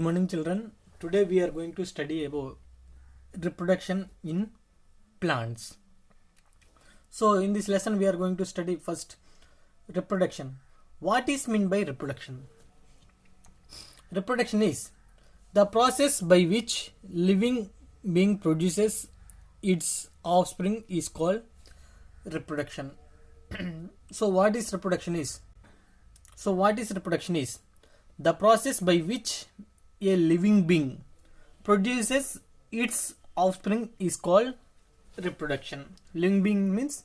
morning, children. Today we are going to study about reproduction in plants. So in this lesson we are going to study first reproduction. What is meant by reproduction? Reproduction is the process by which living being produces its offspring is called reproduction. So what is reproduction is? The process by which a living being produces its offspring is called reproduction. Living being means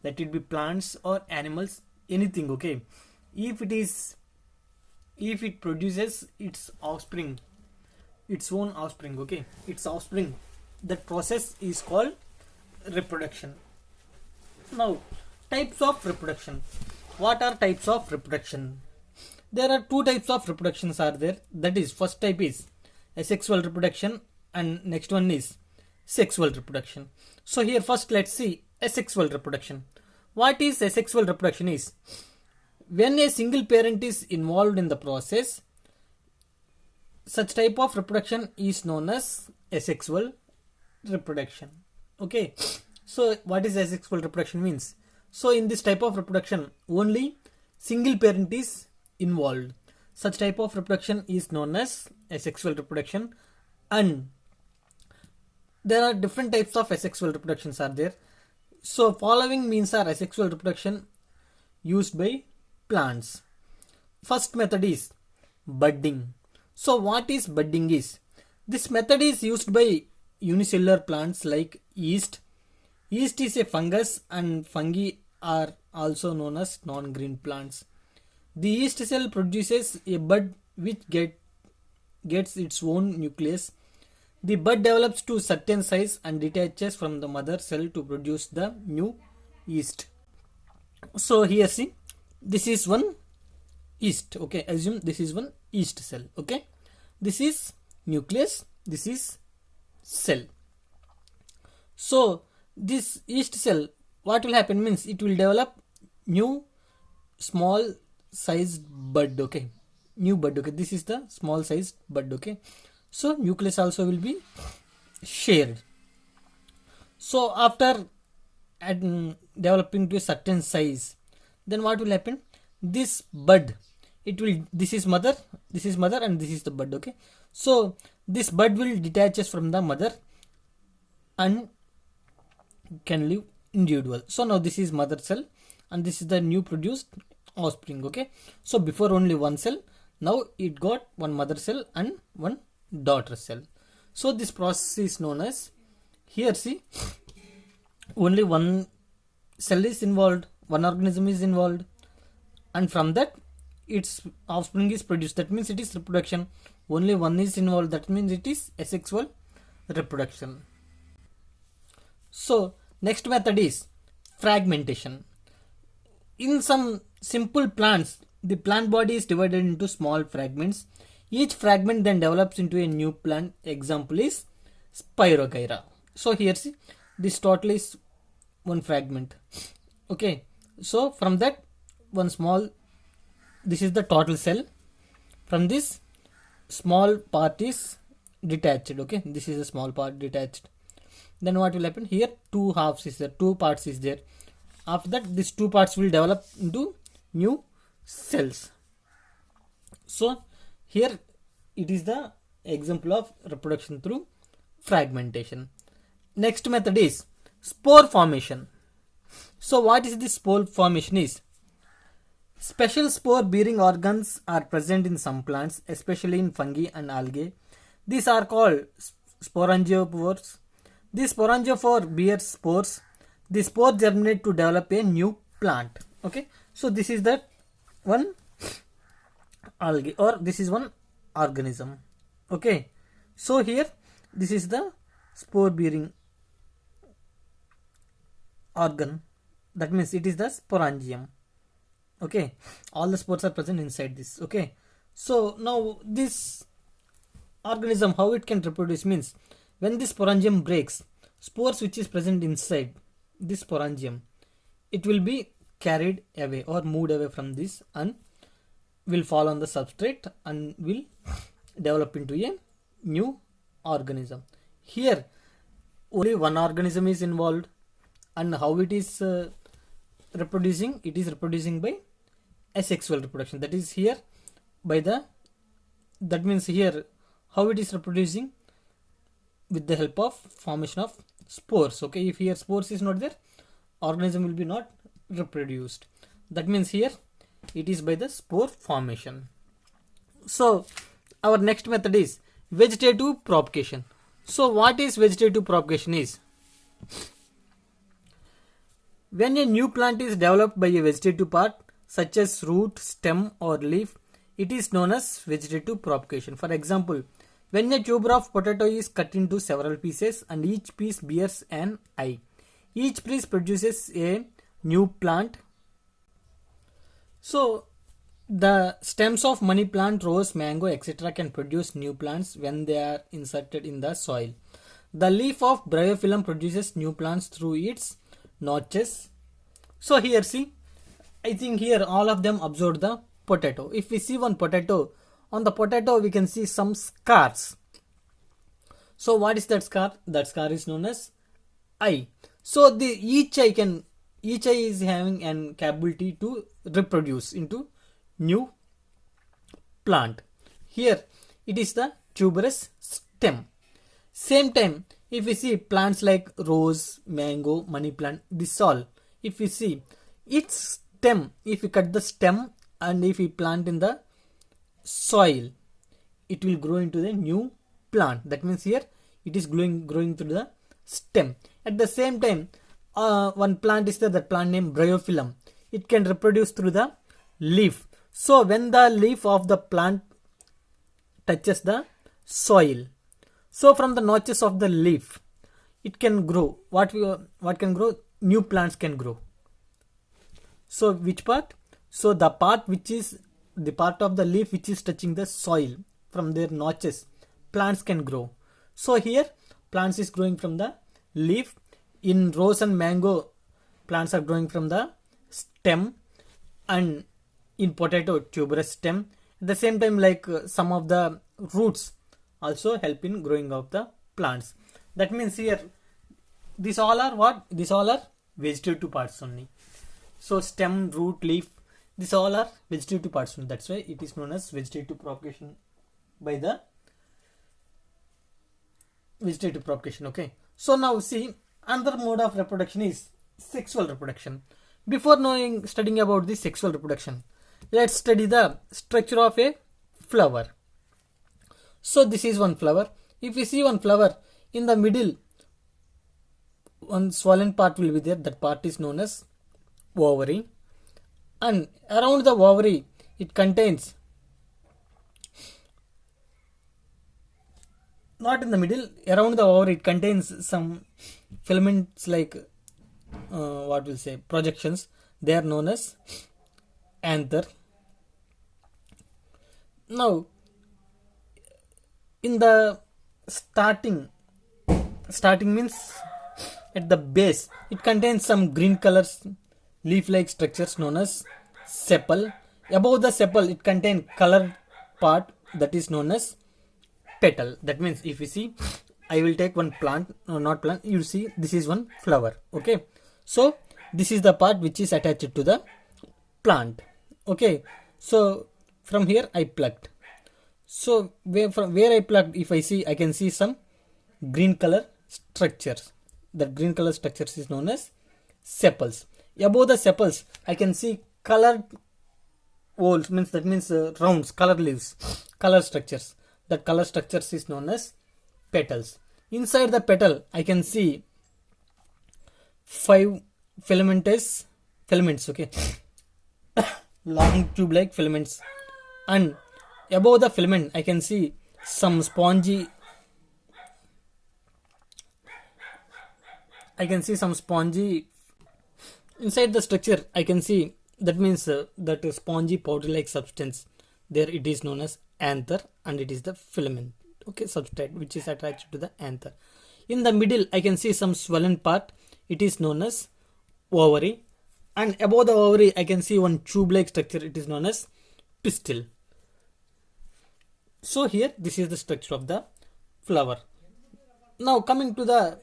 let it be plants or animals, anything, okay? If it produces its offspring, its own offspring, okay, its offspring, that process is called reproduction. Now, types of reproduction. What are types of reproduction? There are two types of reproductions are there. That is, first type is asexual reproduction and next one is sexual reproduction. So here first let's see asexual reproduction. What is asexual reproduction is? When a single parent is involved in the process, such type of reproduction is known as asexual reproduction. Okay. So what is asexual reproduction means? So in this type of reproduction, only single parent is involved. Such type of reproduction is known as asexual reproduction, and there are different types of asexual reproductions are there. So following means are asexual reproduction used by plants. First method is budding. So what is budding is? This method is used by unicellular plants like yeast. Yeast is a fungus and fungi are also known as non-green plants. The yeast cell produces a bud which gets its own nucleus. The bud develops to certain size and detaches from the mother cell to produce the new yeast. So here see, this is one yeast, okay, assume this is one yeast cell, okay. This is nucleus, this is cell. So this yeast cell, what will happen means it will develop new small sized bud, okay, new bud, okay, this is the small sized bud, okay. So nucleus also will be shared. So after developing to a certain size, then what will happen? This bud, this is mother and this is the bud, okay. So this bud will detaches from the mother and can live individual. So now this is mother cell and this is the new produced offspring, okay. So before only one cell, now it got one mother cell and one daughter cell. So this process is known as, here see, only one cell is involved, one organism is involved, and from that its offspring is produced. That means it is reproduction. Only one is involved, that means it is asexual reproduction. So next method is fragmentation. In some simple plants, the plant body is divided into small fragments. Each fragment then develops into a new plant. Example is Spirogyra. So here see, this total is one fragment, okay. So from that one small, this is the total cell. From this small part is detached, okay, this is a small part detached. Then what will happen? Here two halves is there, two parts is there. After that these two parts will develop into new cells. So here it is the example of reproduction through fragmentation. Next method is spore formation. So what is this spore formation is? Special spore bearing organs are present in some plants, especially in fungi and algae. These are called sporangiopores. This sporangiophore bears spores. The spore germinate to develop a new plant, okay. So this is that one algae, or this is one organism, okay. So here this is the spore bearing organ, that means it is the sporangium, okay. All the spores are present inside this, okay. So now this organism, how it can reproduce means, when this sporangium breaks, spores which is present inside this sporangium, it will be carried away or moved away from this and will fall on the substrate and will develop into a new organism. Here only one organism is involved, and how it is reproducing? It is reproducing by asexual reproduction. That is here by the, that means here how it is reproducing? With the help of formation of spores. Okay, if here spores is not there, organism will be not reproduced. That means here it is by the spore formation. So our next method is vegetative propagation. So what is vegetative propagation is, when a new plant is developed by a vegetative part such as root, stem or leaf, it is known as vegetative propagation. For example, when a tuber of potato is cut into several pieces and each piece bears an eye, each piece produces a new plant. So the stems of money plant, rose, mango, etc. can produce new plants when they are inserted in the soil. The leaf of bryophyllum produces new plants through its notches. So here see, I think here all of them observed the potato. If we see one potato, on the potato we can see some scars. So what is that scar? That scar is known as eye. So each eye is having an capability to reproduce into new plant. Here it is the tuberous stem. Same time, if we see plants like rose, mango, money plant, this all, if we see its stem, if we cut the stem and if we plant in the soil, it will grow into the new plant. That means here it is growing through the stem. At the same time, one plant is there, that plant named bryophyllum. It can reproduce through the leaf. So when the leaf of the plant touches the soil, so from the notches of the leaf, it can grow. What can grow? New plants can grow. So which part? So the part which is the part of the leaf which is touching the soil, from their notches, plants can grow. So here plants is growing from the leaf. In rose and mango, plants are growing from the stem, and in potato, tuberous stem. At the same time, like some of the roots also help in growing of the plants. That means here these all are what? These all are vegetative parts only. So stem, root, leaf, these all are vegetative parts only. That's why it is known as vegetative propagation by the vegetative propagation. Okay. So now see, another mode of reproduction is sexual reproduction. Before studying about the sexual reproduction, let's study the structure of a flower. So this is one flower. If we see one flower, in the middle, one swollen part will be there. That part is known as ovary. And around the ovary, it contains, not in the middle, around the ovary, it contains some filaments like what we'll say, projections. They are known as anther. Now in the starting means at the base, it contains some green colors leaf like structures known as sepal. Above the sepal, it contains colored part that is known as petal. That means if you see, I will take one plant, no, not plant, you see this is one flower. Okay, so this is the part which is attached to the plant. Okay, so from here I plucked. So from where I plucked, if I see, I can see some green color structures. That green color structures is known as sepals. Above the sepals, I can see colored holes, that means rounds, color leaves, color structures. That color structures is known as petals. Inside the petal, I can see 5 filaments. Okay, long tube-like filaments, and above the filament, I can see some spongy. Inside the structure, I can see, that means that spongy powder-like substance. There it is known as anther, and it is the filament. Okay, substrate which is attached to the anther. In the middle, I can see some swollen part. It is known as ovary, and above the ovary, I can see one tube-like structure. It is known as pistil. So here this is the structure of the flower. Now coming to the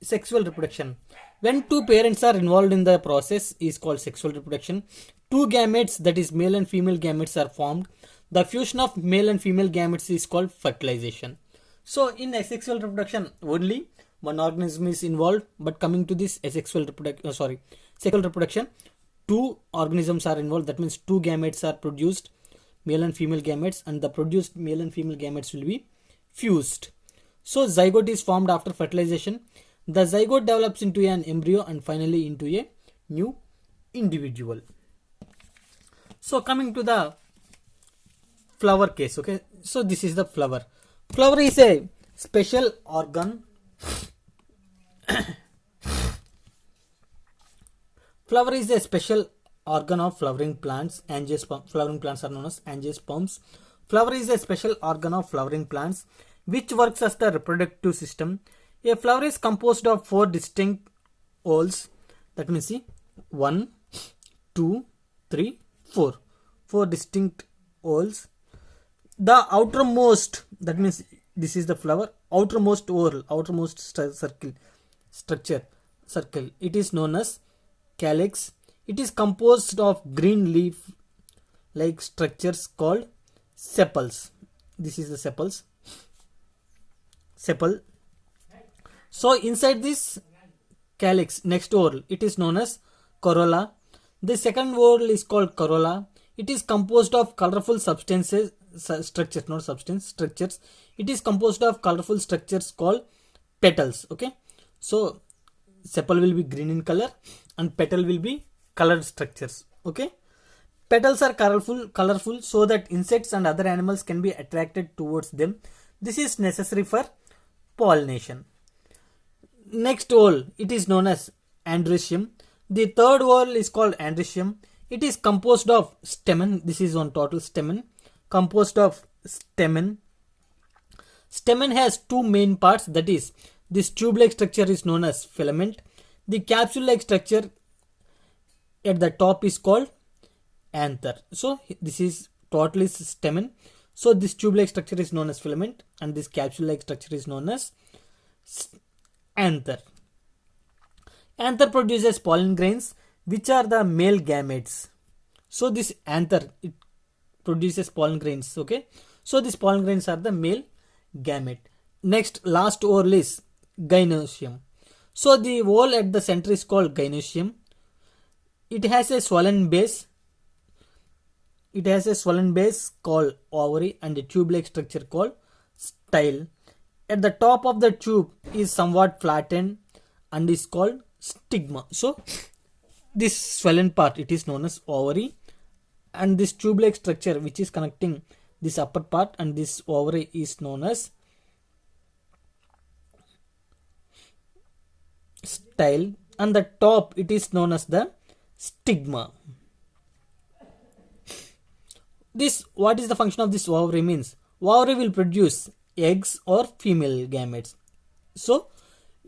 sexual reproduction. When two parents are involved in the process is called sexual reproduction. Two gametes, that is male and female gametes, are formed. The fusion of male and female gametes is called fertilization. So in asexual reproduction only one organism is involved, but coming to this asexual reproduction, sexual reproduction, two organisms are involved. That means two gametes are produced, male and female gametes, and the produced male and female gametes will be fused. So zygote is formed after fertilization. The zygote develops into an embryo and finally into a new individual. So coming to the flower case, okay. So this is the flower. Flower is a special organ. Flower is a special organ of flowering plants. Angiosperm. Flowering plants are known as angiosperms. Flower is a special organ of flowering plants which works as the reproductive system. A flower is composed of four distinct whorls. That means see 1, 2, 3, 4. Four distinct whorls. The outermost, that means this is the flower, outermost whorl, outermost structure, it is known as calyx. It is composed of green leaf like structures called sepals. This is the sepals. Sepal. So inside this calyx, next whorl, it is known as corolla. The second whorl is called corolla. It is composed of colorful structures. It is composed of colorful structures called petals. Okay. So sepal will be green in color and petal will be colored structures. Okay. Petals are colorful so that insects and other animals can be attracted towards them. This is necessary for pollination. Next whorl, it is known as androecium. The third whorl is called androecium. It is composed of stamen. This is one total stamen. Composed of stamen. Stamen has two main parts, that is, this tube-like structure is known as filament. The capsule-like structure at the top is called anther. So this is totally stamen. So this tube-like structure is known as filament and this capsule-like structure is known as anther. Anther produces pollen grains which are the male gametes. So this anther, it produces pollen grains. Okay. So these pollen grains are the male gamete. Next, last whorl is gynoecium. So the whorl at the center is called gynoecium. It has a swollen base. It has a swollen base called ovary and a tube-like structure called style. At the top of the tube is somewhat flattened and is called stigma. So this swollen part, it is known as ovary, and this tube-like structure which is connecting this upper part and this ovary is known as style, and the top it is known as the stigma. This, what is the function of this ovary means? Ovary will produce eggs or female gametes. So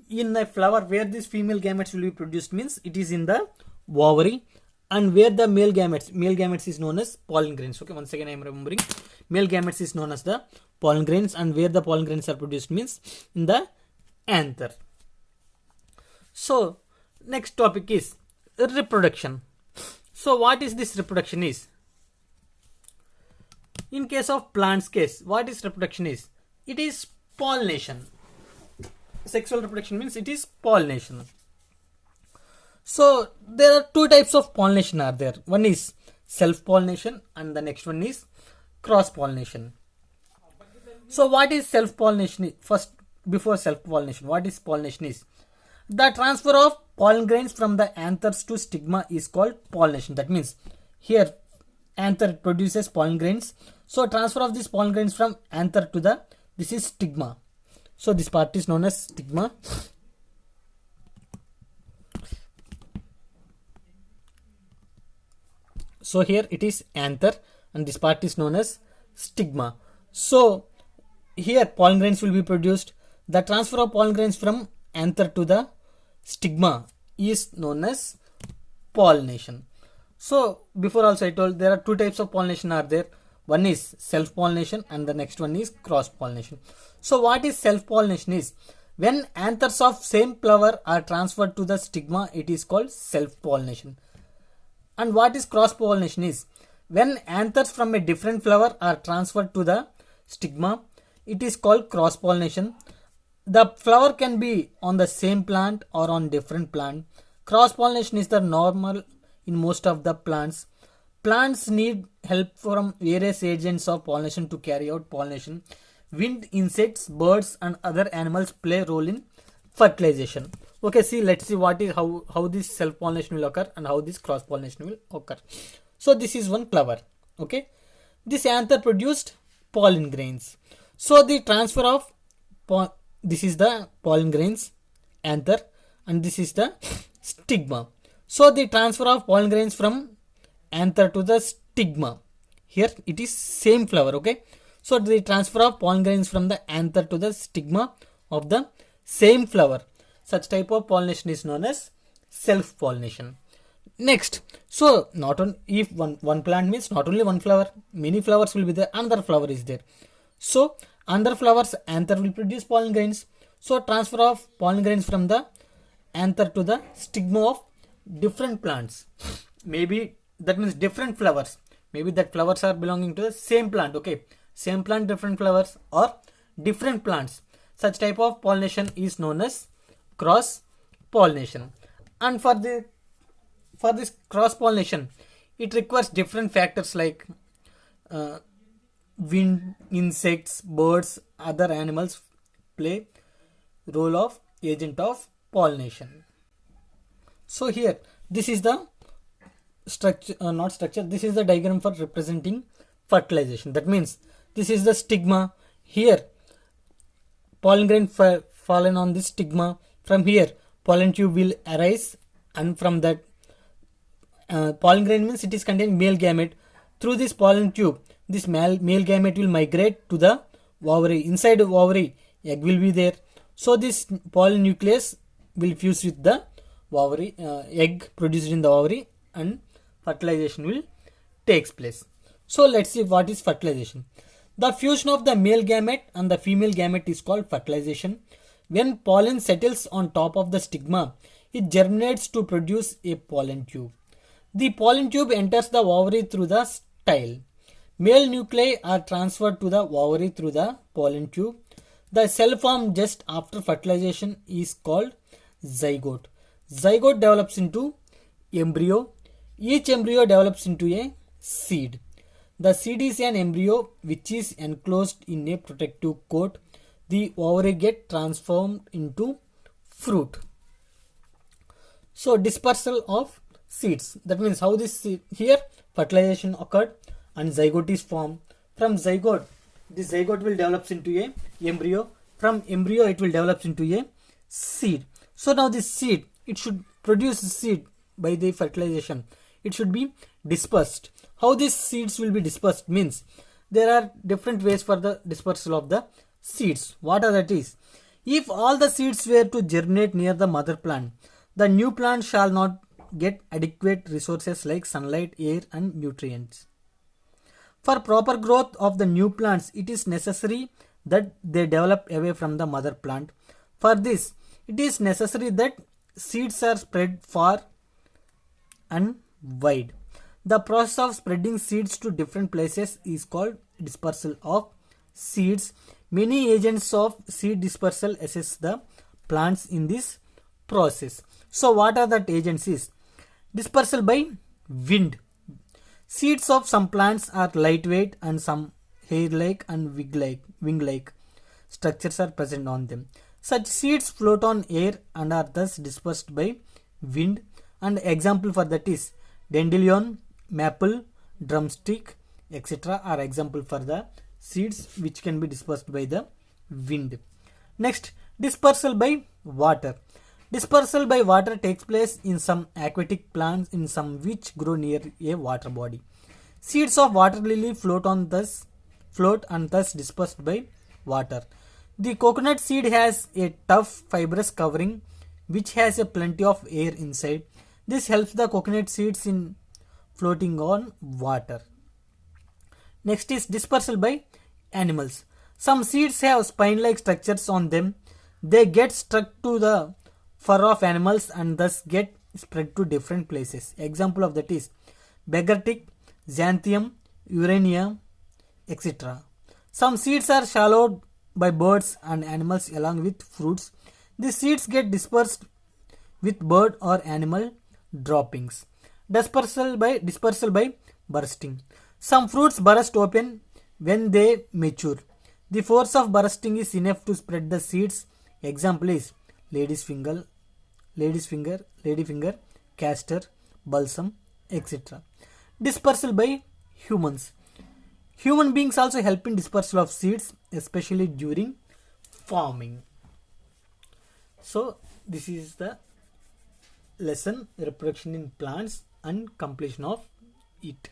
in a flower where these female gametes will be produced means it is in the ovary, and where the male gametes is known as pollen grains. Okay, once again I am remembering, male gametes is known as the pollen grains, and where the pollen grains are produced means in the anther. So next topic is reproduction. So what is this reproduction is? In case of plants case, what is reproduction is? It is pollination. Sexual reproduction means it is pollination. So there are two types of pollination are there. One is self-pollination and the next one is cross-pollination. So what is self-pollination? First, before self-pollination, what is pollination is? The transfer of pollen grains from the anthers to stigma is called pollination. That means here anther produces pollen grains. So transfer of this pollen grains from anther to the, this is stigma. So this part is known as stigma. So here it is anther and this part is known as stigma. So here pollen grains will be produced. The transfer of pollen grains from anther to the stigma is known as pollination. So before also I told there are two types of pollination are there. One is self-pollination and the next one is cross-pollination. So what is self-pollination is when anthers of same flower are transferred to the stigma, it is called self-pollination. And what is cross-pollination is when anthers from a different flower are transferred to the stigma, it is called cross-pollination. The flower can be on the same plant or on different plant. Cross-pollination is the normal in most of the plants. Plants need help from various agents of pollination to carry out pollination. Wind, insects, birds and other animals play a role in fertilization. Okay, see, let's see what is how this self-pollination will occur and how this cross-pollination will occur. So this is one flower. Okay, this anther produced pollen grains. So the transfer of this is the pollen grains anther and this is the stigma. So the transfer of pollen grains from anther to the stigma, here it is same flower. Okay, so the transfer of pollen grains from the anther to the stigma of the same flower, such type of pollination is known as self pollination. Next, so not on if one plant means not only one flower, many flowers will be there, another flower is there. So another flowers anther will produce pollen grains. So transfer of pollen grains from the anther to the stigma of different plants, maybe that means different flowers, maybe that flowers are belonging to the same plant. Okay, same plant different flowers or different plants, such type of pollination is known as cross pollination. And for this cross pollination, it requires different factors like wind, insects, birds, other animals play role of agent of pollination. So here this is the structure, not structure, this is the diagram for representing fertilization. That means this is the stigma. Here pollen grain fallen on this stigma. From here pollen tube will arise, and from that pollen grain means it is containing male gamete. Through this pollen tube, this male gamete will migrate to the ovary. Inside the ovary, egg will be there. So this pollen nucleus will fuse with the ovary, egg produced in the ovary, and fertilization will takes place. So let's see what is fertilization. The fusion of the male gamete and the female gamete is called fertilization. When pollen settles on top of the stigma, it germinates to produce a pollen tube. The pollen tube enters the ovary through the style. Male nuclei are transferred to the ovary through the pollen tube. The cell formed just after fertilization is called zygote. Zygote develops into embryo. Each embryo develops into a seed. The seed is an embryo which is enclosed in a protective coat. The ovary get transformed into fruit. So dispersal of seeds. That means how this seed, here fertilization occurred and zygote is formed. From zygote, this zygote will develop into a embryo. From embryo it will develop into a seed. So now this seed, it should produce seed by the fertilization. It should be dispersed. How these seeds will be dispersed means there are different ways for the dispersal of the seeds. What are that is? If all the seeds were to germinate near the mother plant, the new plant shall not get adequate resources like sunlight, air and nutrients. For proper growth of the new plants, it is necessary that they develop away from the mother plant. For this, it is necessary that seeds are spread far and wide. The process of spreading seeds to different places is called dispersal of seeds. Many agents of seed dispersal assist the plants in this process. So what are the agents is? Dispersal by wind. Seeds of some plants are lightweight and some hair-like and wing-like structures are present on them. Such seeds float on air and are thus dispersed by wind. And example for that is dandelion, maple, drumstick, etc. are example for the seeds which can be dispersed by the wind. Next, dispersal by water. Dispersal by water takes place in some aquatic plants, in some which grow near a water body. Seeds of water lily float and thus dispersed by water. The coconut seed has a tough fibrous covering which has a plenty of air inside. This helps the coconut seeds in floating on water. Next is dispersal by animals. Some seeds have spine-like structures on them. They get stuck to the fur of animals and thus get spread to different places. Example of that is beggar tick, xanthium, urania, etc. Some seeds are swallowed by birds and animals along with fruits. These seeds get dispersed with bird or animal droppings. Dispersal by bursting. Some fruits burst open when they mature. The force of bursting is enough to spread the seeds. Example is ladyfinger, castor, balsam, etc. Dispersal by humans. Human beings also help in dispersal of seeds, especially during farming. So this is the lesson reproduction in plants and completion of it.